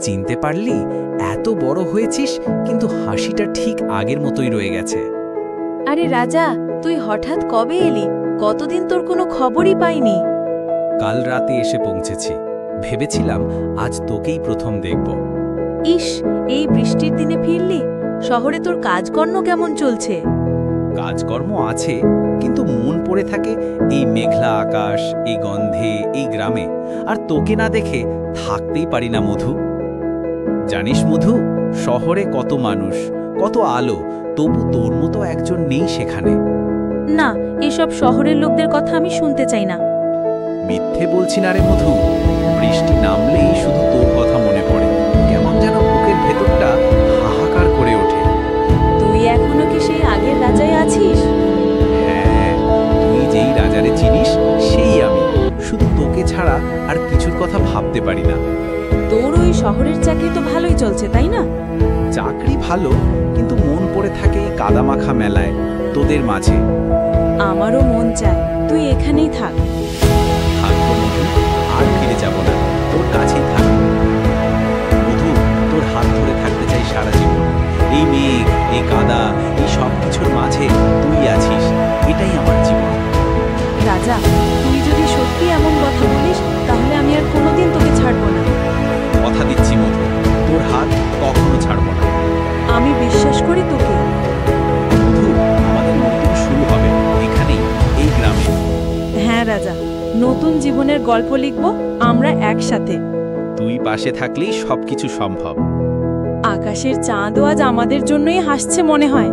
চিনতে পারলি? এত বড় হয়েছিস, কিন্তু হাসিটা ঠিক আগের মতোই রয়ে গেছে। আরে রাজা, তুই হঠাৎ কবে এলি? কতদিন তোর কোনো খবরই পাইনি। কাল রাতে এসে পৌঁছেছি। ভেবেছিলাম আজ তোকেই প্রথম দেখব। ইস, এই বৃষ্টির দিনে ফিরলি? শহরে তোর কাজকর্ম কেমন চলছে? কাজকর্ম আছে, কিন্তু মন পড়ে থাকে এই মেঘলা আকাশ, এই গন্ধে, এই গ্রামে। আর তোকে না দেখে থাকতেই পারি না মধু। জানিস মধু, শহরে কত মানুষ, কত আলো, তবু তোর মতো একজন নেই সেখানে। না, এসব শহরের লোকদের কথা আমি শুনতে চাই না। মিথ্যে বলছি না রে মধু। বৃষ্টি নামলেই শুধু তোর কথা মনে পড়ে। কেমন যেন বুকের ভেতরটা হাহাকার করে ওঠে। তুই এখনো কি সেই আগের রাজাই আছিস? হ্যাঁ, তুই যেই রাজারে চিনিস সেই আমি। শুধু তোকে ছাড়া আর কিছুর কথা ভাবতে পারি না। তোর ওই শহরের চাকরি তো ভালোই চলছে, তাই না? চাকরি ভালো, কিন্তু মন পড়ে থাকে এই কাদামাখা মেলায়, তোদের মাঝে। আমারও মন চায় তুই এখানেই থাক। থাকবো মধু, আর ফিরে যাব না, তোর কাছেই থাকবো। মধু, তোর হাত ধরে থাকতে চাই সারা জীবন। এই মেঘ, এই কাদা, এই সব কিছুর মাঝে তুই আছিস, এটাই আমার জীবন। রাজা, তুই যদি সত্যি এমন কথা বলিস, তাহলে আমি আর কোনোদিন তোকে ছাড়বো না। কথা দিচ্ছি মধু, তোর হাত কখনো ছাড়বো না। আমি বিশ্বাস করি তোকে। মধু, আমাদের নতুন শুরু হবে এখানেই, এই গ্রামে। হ্যাঁ রাজা, নতুন জীবনের গল্প লিখব আমরা একসাথে। তুই পাশে থাকলেই সবকিছু সম্ভব। আকাশের চাঁদও আজ আমাদের জন্যই হাসছে মনে হয়।